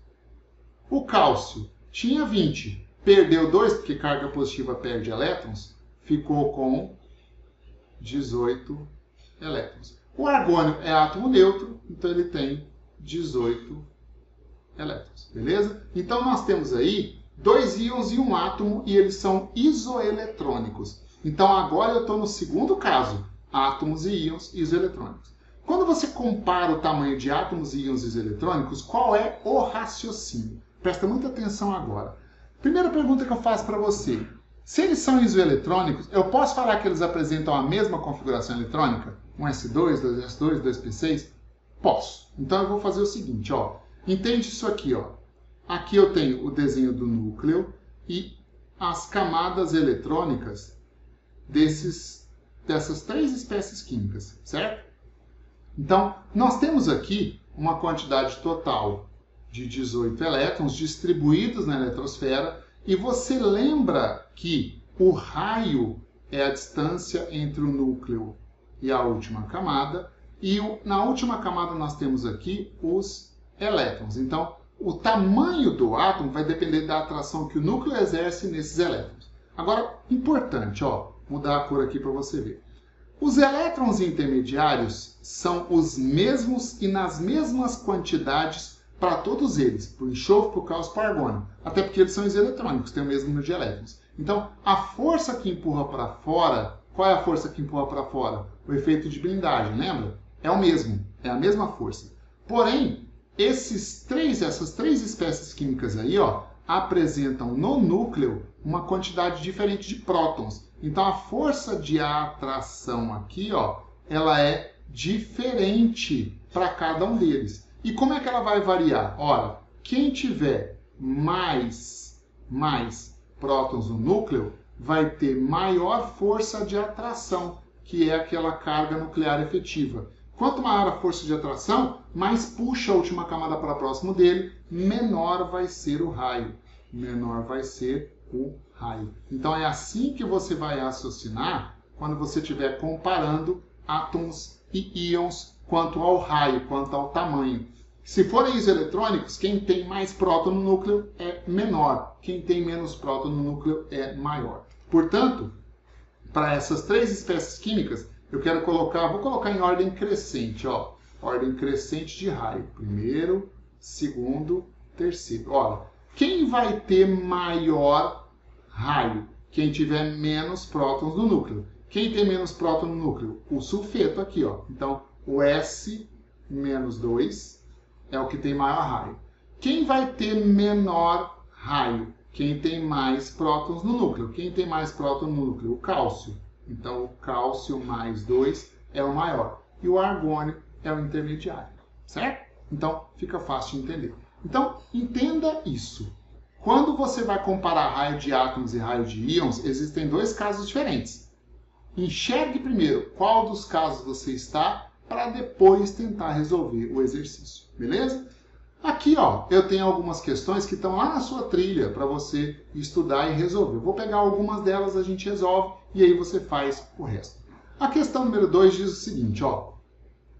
O cálcio tinha 20, perdeu 2, porque carga positiva perde elétrons, ficou com 18 elétrons. O argônio é átomo neutro, então ele tem 18 elétrons, beleza? Então nós temos aí 2 íons e um átomo e eles são isoeletrônicos. Então agora eu estou no segundo caso, átomos e íons isoeletrônicos. Quando você compara o tamanho de átomos e íons isoeletrônicos, qual é o raciocínio? Presta muita atenção agora. Primeira pergunta que eu faço para você. Se eles são isoeletrônicos, eu posso falar que eles apresentam a mesma configuração eletrônica? Um S2, 2S2, 2P6? Posso. Então eu vou fazer o seguinte, ó. Entende isso aqui, ó. Aqui eu tenho o desenho do núcleo e as camadas eletrônicas dessas 3 espécies químicas, certo? Então, nós temos aqui uma quantidade total de 18 elétrons distribuídos na eletrosfera. E você lembra que o raio é a distância entre o núcleo e a última camada. E na última camada nós temos aqui os elétrons. Então, o tamanho do átomo vai depender da atração que o núcleo exerce nesses elétrons. Agora, importante, ó, mudar a cor aqui para você ver. Os elétrons intermediários são os mesmos e nas mesmas quantidades para todos eles, para o enxofre, para o cálcio, para o argônio. Até porque eles são isoeletrônicos, têm o mesmo número de elétrons. Então, a força que empurra para fora, qual é a força que empurra para fora? O efeito de blindagem, lembra? É o mesmo, é a mesma força. Porém, essas três espécies químicas aí, ó, apresentam no núcleo uma quantidade diferente de prótons. Então, a força de atração aqui, ó, ela é diferente para cada um deles. E como é que ela vai variar? Ora, quem tiver mais prótons no núcleo vai ter maior força de atração, que é aquela carga nuclear efetiva. Quanto maior a força de atração, mais puxa a última camada para próximo dele, menor vai ser o raio. Menor vai ser o raio. Então é assim que você vai raciocinar quando você estiver comparando átomos e íons quanto ao raio, quanto ao tamanho. Se forem isoeletrônicos, quem tem mais próton no núcleo é menor, quem tem menos próton no núcleo é maior. Portanto, para essas três espécies químicas, vou colocar em ordem crescente, ó, ordem crescente de raio. Primeiro, segundo, terceiro. Olha, quem vai ter maior raio? Quem tiver menos prótons no núcleo. Quem tem menos próton no núcleo? O sulfeto aqui, ó. Então, o S-2 é o que tem maior raio. Quem vai ter menor raio? Quem tem mais prótons no núcleo. Quem tem mais prótons no núcleo? O cálcio. Então, o cálcio mais 2 é o maior. E o argônio é o intermediário. Certo? Então, fica fácil de entender. Então, entenda isso. Quando você vai comparar raio de átomos e raio de íons, existem dois casos diferentes. Enxergue primeiro qual dos casos você está para depois tentar resolver o exercício. Beleza? Aqui, ó, eu tenho algumas questões que estão lá na sua trilha para você estudar e resolver. Eu vou pegar algumas delas, a gente resolve e aí você faz o resto. A questão número 2 diz o seguinte, ó.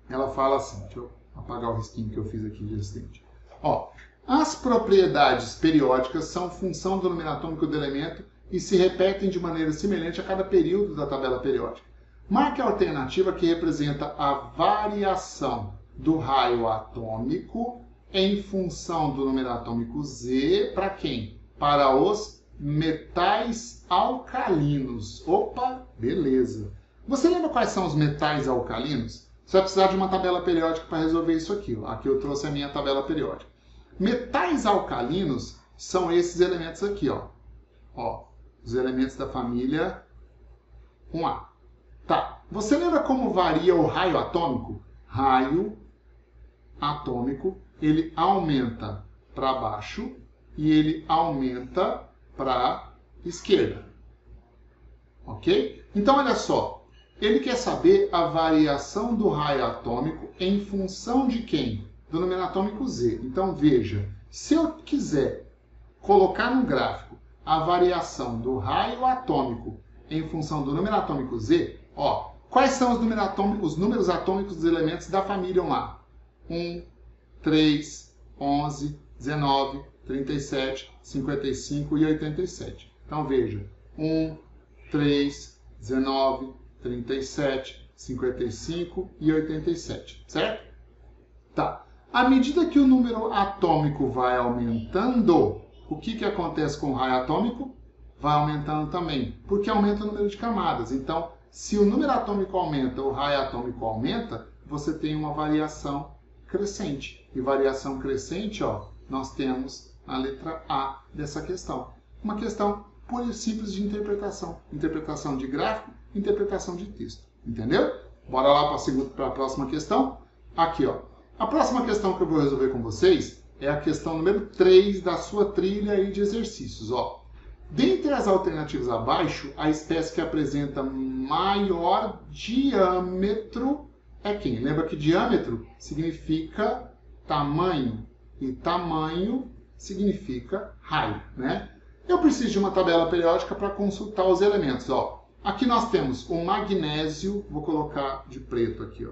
Ela fala assim, deixa eu apagar o risquinho que eu fiz aqui de acidente. Ó, as propriedades periódicas são função do número atômico do elemento e se repetem de maneira semelhante a cada período da tabela periódica. Marque a alternativa que representa a variação do raio atômico em função do número atômico Z para quem? Para os metais alcalinos. Opa, beleza. Você lembra quais são os metais alcalinos? Você vai precisar de uma tabela periódica para resolver isso aqui. Ó. Aqui eu trouxe a minha tabela periódica. Metais alcalinos são esses elementos aqui, ó. Ó, os elementos da família 1A. Tá. Você lembra como varia o raio atômico? Raio atômico, ele aumenta para baixo e ele aumenta para a esquerda. Ok? Então, olha só. Ele quer saber a variação do raio atômico em função de quem? Do número atômico Z. Então, veja, se eu quiser colocar no gráfico a variação do raio atômico em função do número atômico Z, ó, quais são os números atômicos dos elementos da família 1A? 1, 3, 11, 19, 37, 55 e 87. Então, veja, 1, 3, 19, 37, 55 e 87, certo? Tá. À medida que o número atômico vai aumentando, o que acontece com o raio atômico? Vai aumentando também, porque aumenta o número de camadas. Então, se o número atômico aumenta, o raio atômico aumenta, você tem uma variação crescente. E variação crescente, ó, nós temos a letra A dessa questão. Uma questão pura e simples de interpretação. Interpretação de gráfico, interpretação de texto. Entendeu? Bora lá para a próxima questão. Aqui, ó. A próxima questão que eu vou resolver com vocês é a questão número 3 da sua trilha aí de exercícios. Ó. Dentre as alternativas abaixo, a espécie que apresenta maior diâmetro é quem? Lembra que diâmetro significa tamanho e tamanho significa raio, né? Eu preciso de uma tabela periódica para consultar os elementos. Ó. Aqui nós temos o magnésio, vou colocar de preto aqui. Ó.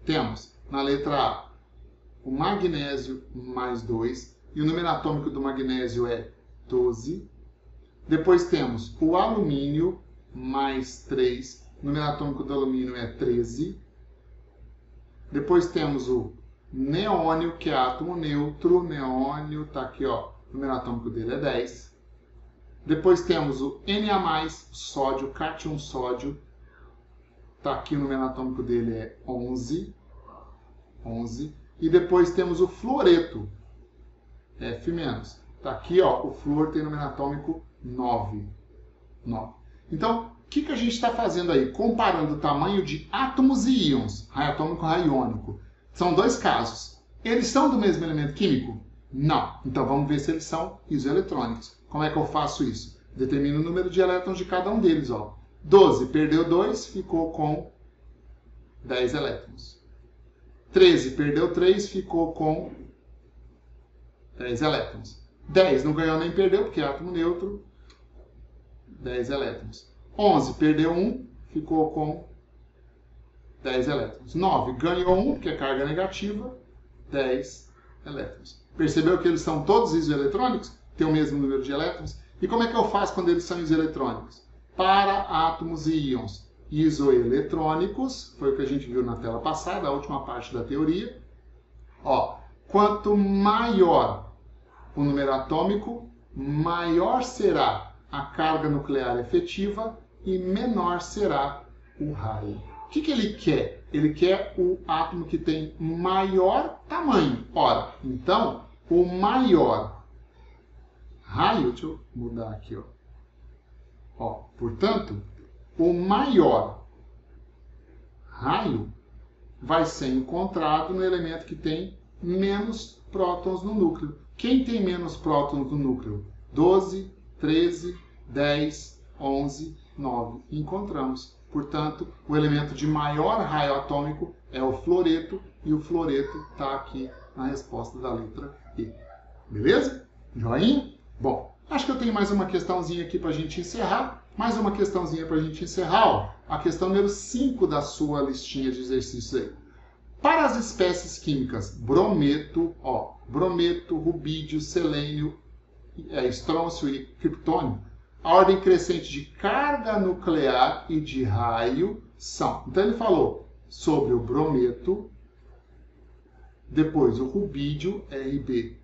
Temos na letra A o magnésio mais 2, e o número atômico do magnésio é 12. Depois temos o alumínio mais 3, o número atômico do alumínio é 13. Depois temos o neônio, que é átomo neutro, neônio, está aqui, ó, o número atômico dele é 10. Depois temos o Na+, sódio, cátion sódio, está aqui, o número atômico dele é 11. E depois temos o fluoreto, F-. Está aqui, ó, o flúor tem número atômico 9. Então, o que a gente está fazendo aí? Comparando o tamanho de átomos e íons, raio atômico e raio iônico. São dois casos. Eles são do mesmo elemento químico? Não. Então, vamos ver se eles são isoeletrônicos. Como é que eu faço isso? Determino o número de elétrons de cada um deles. Ó. 12, perdeu 2, ficou com 10 elétrons. 13, perdeu 3, ficou com 10 elétrons. 10 não ganhou nem perdeu, porque é átomo neutro. 10 elétrons. 11 perdeu 1, ficou com 10 elétrons. 9 ganhou 1, que é carga negativa, 10 elétrons. Percebeu que eles são todos isoeletrônicos? Tem o mesmo número de elétrons? E como é que eu faço quando eles são isoeletrônicos? Para átomos e íons isoeletrônicos, foi o que a gente viu na tela passada, a última parte da teoria. Ó, quanto maior o número atômico, maior será a carga nuclear efetiva e menor será o raio. O que ele quer? Ele quer o átomo que tem maior tamanho. Ora, então, o maior raio, deixa eu mudar aqui, ó, portanto, o maior raio vai ser encontrado no elemento que tem menos prótons no núcleo. Quem tem menos prótons no núcleo? 12, 13, 10, 11, 9. Encontramos. Portanto, o elemento de maior raio atômico é o fluoreto, e o fluoreto está aqui na resposta da letra E. Beleza? Joinha? Bom, acho que eu tenho mais uma questãozinha aqui para a gente encerrar. Mais uma questãozinha para a gente encerrar. Ó. A questão número 5 da sua listinha de exercícios aí. Para as espécies químicas brometo, rubídio, selênio, estrôncio e criptônio, a ordem crescente de carga nuclear e de raio são. Então ele falou sobre o brometo, depois o rubídio, Rb+,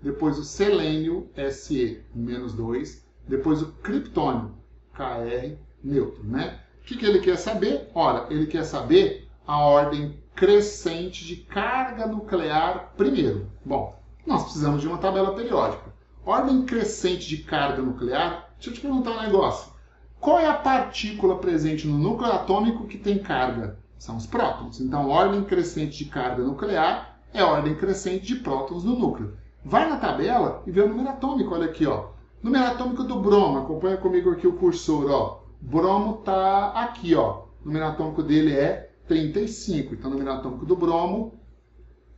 depois o selênio, Se-2, depois o criptônio, Kr neutro, né? O que ele quer saber? Ora, ele quer saber a ordem crescente de carga nuclear primeiro. Bom, nós precisamos de uma tabela periódica. Ordem crescente de carga nuclear, deixa eu te perguntar um negócio. Qual é a partícula presente no núcleo atômico que tem carga? São os prótons. Então, ordem crescente de carga nuclear é ordem crescente de prótons no núcleo. Vai na tabela e vê o número atômico, olha aqui, ó. Número atômico do bromo, acompanha comigo aqui o cursor, ó. Bromo está aqui, ó. O número atômico dele é 35. Então, o número atômico do bromo,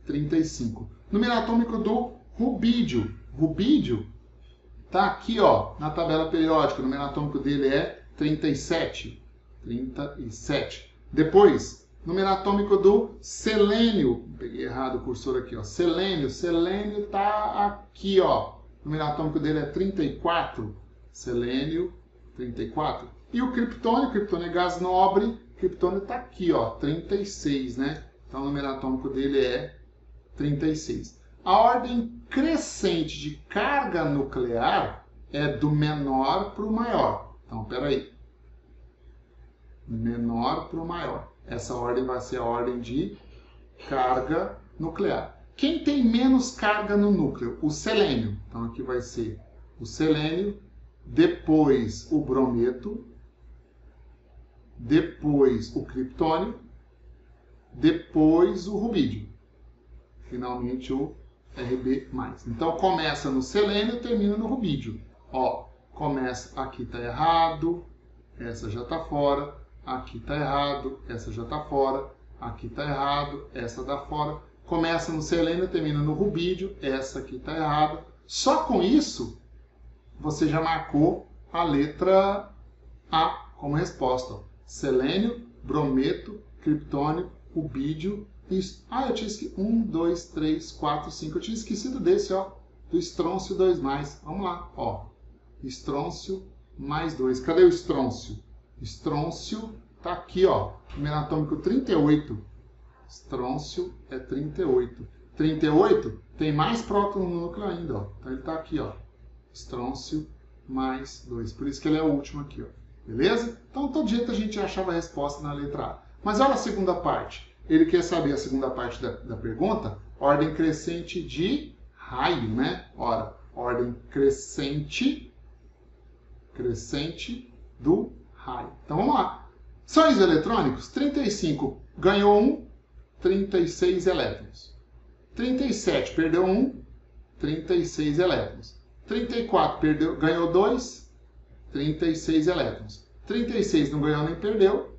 35. Número atômico do rubídio. Rubídio está aqui, ó, na tabela periódica. O número atômico dele é 37. 37. Depois, número atômico do selênio. Peguei errado o cursor aqui, ó. Selênio. Selênio está aqui, ó. O número atômico dele é 34. Selênio, 34. E o criptônio é gás nobre. O criptônio está aqui, ó, 36, né? Então o número atômico dele é 36. A ordem crescente de carga nuclear é do menor para o maior. Então, peraí. Menor para o maior. Essa ordem vai ser a ordem de carga nuclear. Quem tem menos carga no núcleo? O selênio. Então, aqui vai ser o selênio, depois o brometo, depois o criptônio, depois o rubídio. Finalmente o Rb+. Então, começa no selênio e termina no rubídio. Ó, começa, aqui está errado, essa já está fora, aqui está errado, essa já está fora, aqui está errado, essa está fora. Começa no selênio e termina no rubídio, essa aqui está errada. Só com isso, você já marcou a letra A como resposta. Ó. Selênio, brometo, criptônio, rubídio. Isso. Ah, eu tinha esquecido. 1, 2, 3, 4, 5. Eu tinha esquecido desse, ó. Do estrôncio 2+. Vamos lá, ó. Estrôncio mais 2. Cadê o estrôncio? Estrôncio tá aqui, ó. Número atômico 38. Estrôncio é 38. 38 tem mais prótons no núcleo ainda, ó. Então ele tá aqui, ó. Estrôncio mais 2. Por isso que ele é o último aqui, ó. Beleza? Então, todo jeito a gente achava a resposta na letra A. Mas olha a segunda parte. Ele quer saber a segunda parte da pergunta, ordem crescente de raio, né? Ora, ordem crescente do raio. Então, vamos lá. São isoeletrônicos? 35 ganhou 1, 36 elétrons. 37 perdeu 1, 36 elétrons. 34 ganhou 2, 36 elétrons. 36 não ganhou nem perdeu.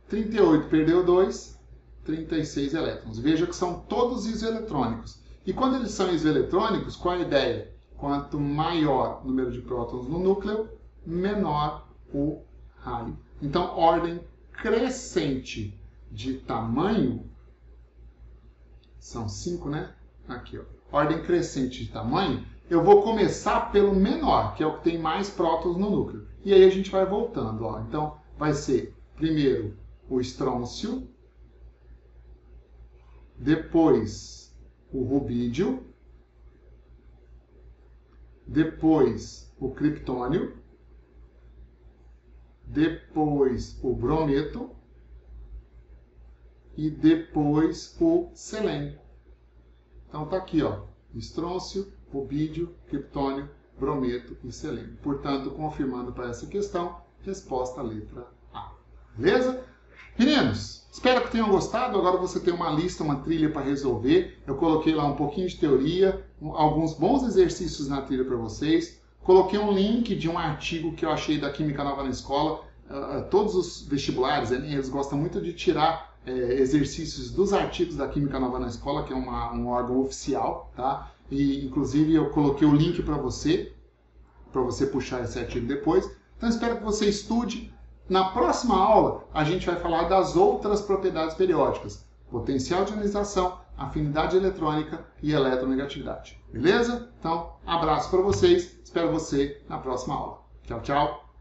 38 perdeu 2, 36 elétrons. Veja que são todos isoeletrônicos. E quando eles são isoeletrônicos, qual é a ideia? Quanto maior o número de prótons no núcleo, menor o raio. Então, ordem crescente de tamanho, são 5, né? Aqui, ó. Ordem crescente de tamanho, eu vou começar pelo menor, que é o que tem mais prótons no núcleo. E aí a gente vai voltando, ó. Então, vai ser primeiro o estrôncio, depois o rubídio, depois o criptônio, depois o brometo e depois o selênio. Então tá aqui, ó, estrôncio, rubídio, criptônio, brometo e selênio. Portanto, confirmando para essa questão, resposta letra A. Beleza? Meninos, espero que tenham gostado. Agora você tem uma lista, uma trilha para resolver. Eu coloquei lá um pouquinho de teoria, alguns bons exercícios na trilha para vocês. Coloquei um link de um artigo que eu achei da Química Nova na Escola. Todos os vestibulares, eles gostam muito de tirar exercícios dos artigos da Química Nova na Escola, que é um órgão oficial, tá? E, inclusive, eu coloquei o link para você puxar esse artigo depois. Então, espero que você estude. Na próxima aula, a gente vai falar das outras propriedades periódicas: potencial de ionização, afinidade eletrônica e eletronegatividade. Beleza? Então, abraço para vocês. Espero você na próxima aula. Tchau, tchau.